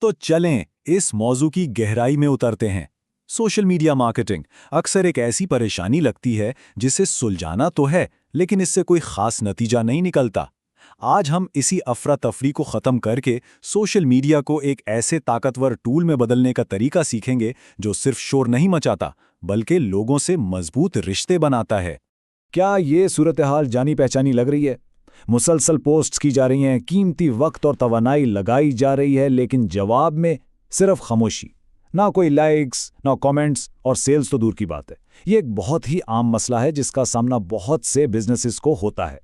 तो चलें इस मौजू की गहराई में उतरते हैं। सोशल मीडिया मार्केटिंग अक्सर एक ऐसी परेशानी लगती है जिसे सुलझाना तो है, लेकिन इससे कोई खास नतीजा नहीं निकलता। आज हम इसी अफरा तफरी को ख़त्म करके सोशल मीडिया को एक ऐसे ताकतवर टूल में बदलने का तरीका सीखेंगे जो सिर्फ शोर नहीं मचाता, बल्कि लोगों से मजबूत रिश्ते बनाता है। क्या ये सूरत हाल जानी पहचानी लग रही है? मुसलसल पोस्ट्स की जा रही हैं, कीमती वक्त और तवानाई लगाई जा रही है, लेकिन जवाब में सिर्फ खामोशी। ना कोई लाइक्स, ना कमेंट्स और सेल्स तो दूर की बात है। ये एक बहुत ही आम मसला है जिसका सामना बहुत से बिजनेसेस को होता है।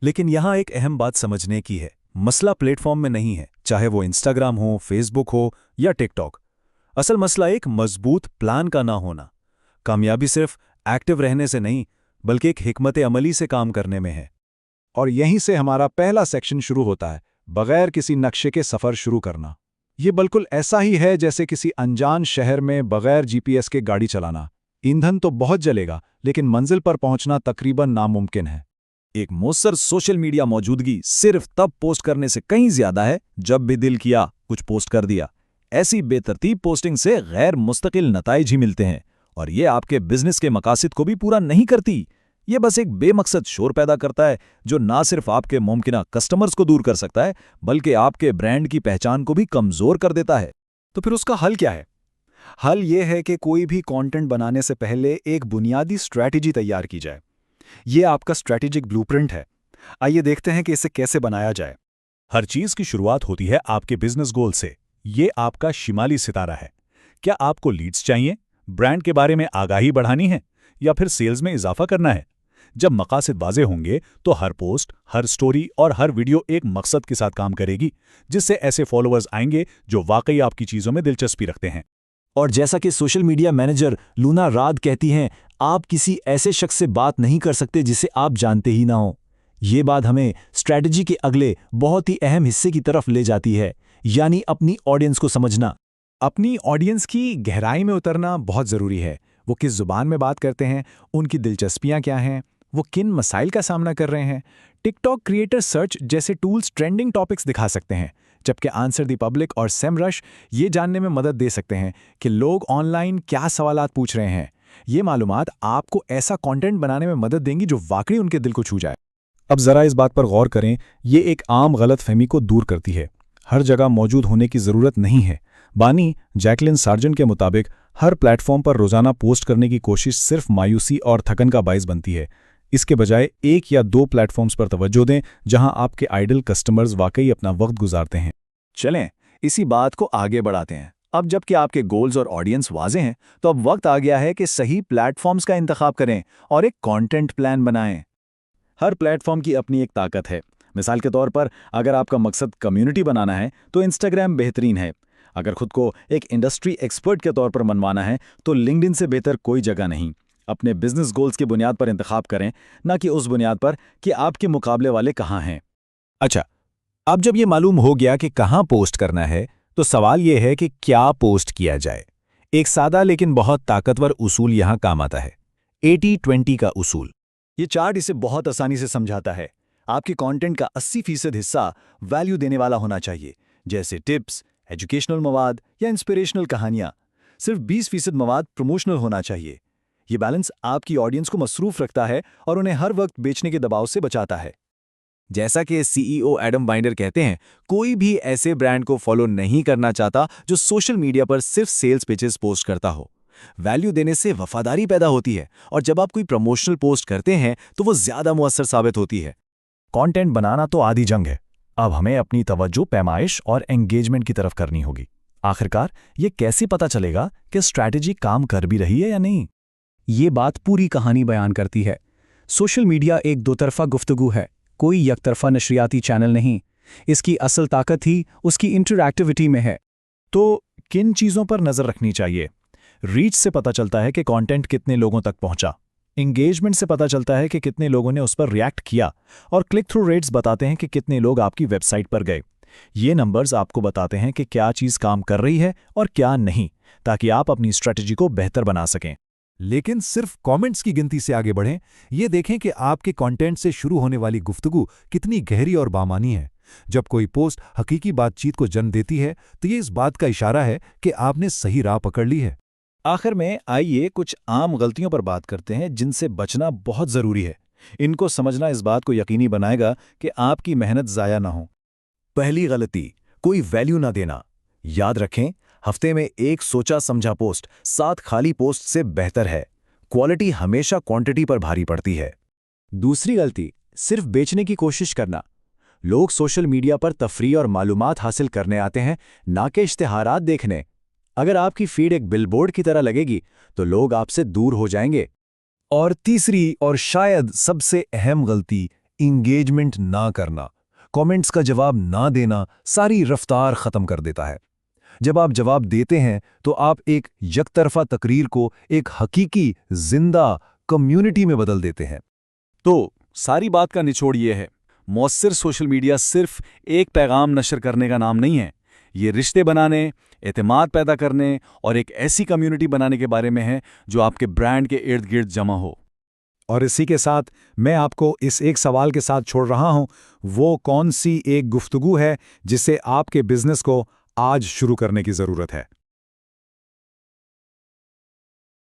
लेकिन यहाँ एक अहम बात समझने की है, मसला प्लेटफॉर्म में नहीं है, चाहे वो इंस्टाग्राम हो, फेसबुक हो या टिकटॉक। असल मसला एक मजबूत प्लान का ना होना। कामयाबी सिर्फ एक्टिव रहने से नहीं, बल्कि एक हिकमत अमली से काम करने में है। और यहीं से हमारा पहला सेक्शन शुरू होता है, बगैर किसी नक्शे के सफ़र शुरू करना। ये बिल्कुल ऐसा ही है जैसे किसी अनजान शहर में बगैर जीपीएस के गाड़ी चलाना। ईंधन तो बहुत जलेगा, लेकिन मंजिल पर पहुंचना तकरीबन नामुमकिन है। एक मौसर सोशल मीडिया मौजूदगी सिर्फ तब पोस्ट करने से कहीं ज्यादा है जब भी दिल किया कुछ पोस्ट कर दिया। ऐसी बेतरतीब पोस्टिंग से गैर मुस्तकिल नताइज ही मिलते हैं, और ये आपके बिजनेस के मकासद को भी पूरा नहीं करती। ये बस एक बेमकसद शोर पैदा करता है जो ना सिर्फ आपके मुमकिना कस्टमर्स को दूर कर सकता है, बल्कि आपके ब्रांड की पहचान को भी कमजोर कर देता है। तो फिर उसका हल क्या है? हल ये है कि कोई भी कंटेंट बनाने से पहले एक बुनियादी स्ट्रैटेजी तैयार की जाए। ये आपका स्ट्रैटेजिक ब्लूप्रिंट है। आइए देखते हैं कि इसे कैसे बनाया जाए। हर चीज की शुरुआत होती है आपके बिजनेस गोल से। ये आपका शिमाली सितारा है। क्या आपको लीड्स चाहिए, ब्रांड के बारे में आगाही बढ़ानी है, या फिर सेल्स में इजाफा करना है? जब मकासद वाज़े होंगे तो हर पोस्ट, हर स्टोरी और हर वीडियो एक मकसद के साथ काम करेगी, जिससे ऐसे फॉलोअर्स आएंगे जो वाकई आपकी चीज़ों में दिलचस्पी रखते हैं। और जैसा कि सोशल मीडिया मैनेजर लूना राद कहती हैं, आप किसी ऐसे शख्स से बात नहीं कर सकते जिसे आप जानते ही ना हो। ये बात हमें स्ट्रैटेजी के अगले बहुत ही अहम हिस्से की तरफ ले जाती है, यानी अपनी ऑडियंस को समझना। अपनी ऑडियंस की गहराई में उतरना बहुत ज़रूरी है। वो किस ज़ुबान में बात करते हैं, उनकी दिलचस्पियाँ क्या हैं, वो किन मसाइल का सामना कर रहे हैं। टिकटॉक क्रिएटर सर्च जैसे टूल्स ट्रेंडिंग टॉपिक्स दिखा सकते हैं, जबकि आंसर दी पब्लिक और सेमरश ये जानने में मदद दे सकते हैं कि लोग ऑनलाइन क्या सवालात पूछ रहे हैं। ये मालूमात आपको ऐसा कंटेंट बनाने में मदद देंगी जो वाकई उनके दिल को छू जाए। अब ज़रा इस बात पर गौर करें, ये एक आम गलतफहमी को दूर करती है। हर जगह मौजूद होने की ज़रूरत नहीं है। बानी जैकलिन सार्जन के मुताबिक हर प्लेटफॉर्म पर रोज़ाना पोस्ट करने की कोशिश सिर्फ मायूसी और थकन का बाइस बनती है। इसके बजाय एक या दो प्लेटफॉर्म्स पर तवज्जो दें जहां आपके आइडल कस्टमर्स वाकई अपना वक्त गुजारते हैं। चलें इसी बात को आगे बढ़ाते हैं। अब जबकि आपके गोल्स और ऑडियंस वाज़े हैं, तो अब वक्त आ गया है कि सही प्लेटफॉर्म्स का इंतखाब करें और एक कंटेंट प्लान बनाएं। हर प्लेटफॉर्म की अपनी एक ताकत है। मिसाल के तौर पर अगर आपका मकसद कम्युनिटी बनाना है तो इंस्टाग्राम बेहतरीन है। अगर खुद को एक इंडस्ट्री एक्सपर्ट के तौर पर मनवाना है तो लिंक्डइन से बेहतर कोई जगह नहीं। अपने बिजनेस गोल्स की बुनियाद पर इंतखाब करें, ना कि उस बुनियाद पर कि आपके मुकाबले वाले कहाँ हैं। अच्छा, अब जब ये मालूम हो गया कि कहाँ पोस्ट करना है, तो सवाल ये है कि क्या पोस्ट किया जाए। एक सादा लेकिन बहुत ताकतवर उसूल यहाँ काम आता है, 80-20 का उसूल। ये चार्ट इसे बहुत आसानी से समझाता है। आपके कंटेंट का 80% हिस्सा वैल्यू देने वाला होना चाहिए, जैसे टिप्स, एजुकेशनल मवाद या इंस्पिरेशनल कहानियाँ। सिर्फ 20% मवाद प्रमोशनल होना चाहिए। ये बैलेंस आपकी ऑडियंस को मसरूफ रखता है और उन्हें हर वक्त बेचने के दबाव से बचाता है। जैसा कि सीईओ एडम बाइंडर कहते हैं, कोई भी ऐसे ब्रांड को फॉलो नहीं करना चाहता जो सोशल मीडिया पर सिर्फ सेल्स पेजेस पोस्ट करता हो। वैल्यू देने से वफादारी पैदा होती है, और जब आप कोई प्रमोशनल पोस्ट करते हैं तो वो ज्यादा मुअस्सर साबित होती है। कंटेंट बनाना तो आधी जंग है। अब हमें अपनी तवज्जो पैमाइश और एंगेजमेंट की तरफ करनी होगी। आखिरकार ये कैसे पता चलेगा कि स्ट्रैटेजी काम कर भी रही है या नहीं? ये बात पूरी कहानी बयान करती है। सोशल मीडिया एक दो तरफा गुफ्तगू है, कोई यकतरफा नशरियाती चैनल नहीं। इसकी असल ताकत ही उसकी इंटरैक्टिविटी में है। तो किन चीज़ों पर नज़र रखनी चाहिए? रीच से पता चलता है कि कंटेंट कितने लोगों तक पहुंचा। इंगेजमेंट से पता चलता है कि कितने लोगों ने उस पर रिएक्ट किया, और क्लिक थ्रू रेट्स बताते हैं कि कितने लोग आपकी वेबसाइट पर गए। ये नंबर्स आपको बताते हैं कि क्या चीज़ काम कर रही है और क्या नहीं, ताकि आप अपनी स्ट्रैटेजी को बेहतर बना सकें। लेकिन सिर्फ कमेंट्स की गिनती से आगे बढ़ें। ये देखें कि आपके कंटेंट से शुरू होने वाली गुफ्तगू कितनी गहरी और बामानी है। जब कोई पोस्ट हकीकी बातचीत को जन्म देती है तो ये इस बात का इशारा है कि आपने सही राह पकड़ ली है। आखिर में आइए कुछ आम गलतियों पर बात करते हैं जिनसे बचना बहुत ज़रूरी है। इनको समझना इस बात को यकीनी बनाएगा कि आपकी मेहनत ज़ाया ना हो। पहली गलती, कोई वैल्यू ना देना। याद रखें, हफ्ते में एक सोचा समझा पोस्ट 7 खाली पोस्ट से बेहतर है। क्वालिटी हमेशा क्वांटिटी पर भारी पड़ती है। दूसरी गलती, सिर्फ बेचने की कोशिश करना। लोग सोशल मीडिया पर तफरीह और मालूमात हासिल करने आते हैं, ना कि इश्तिहारात देखने। अगर आपकी फीड एक बिलबोर्ड की तरह लगेगी तो लोग आपसे दूर हो जाएंगे। और तीसरी और शायद सबसे अहम गलती, इंगेजमेंट ना करना। कमेंट्स का जवाब ना देना सारी रफ्तार खत्म कर देता है। जब आप जवाब देते हैं तो आप एक यकतरफा तकरीर को एक हकीकी जिंदा कम्युनिटी में बदल देते हैं। तो सारी बात का निचोड़ ये है, मौसर सोशल मीडिया सिर्फ एक पैगाम नशर करने का नाम नहीं है। ये रिश्ते बनाने, एतमाद पैदा करने और एक ऐसी कम्युनिटी बनाने के बारे में है जो आपके ब्रांड के इर्द गिर्द जमा हो। और इसी के साथ मैं आपको इस एक सवाल के साथ छोड़ रहा हूं, वो कौन सी एक गुफ्तगू है जिसे आपके बिजनेस को आज शुरू करने की ज़रूरत है।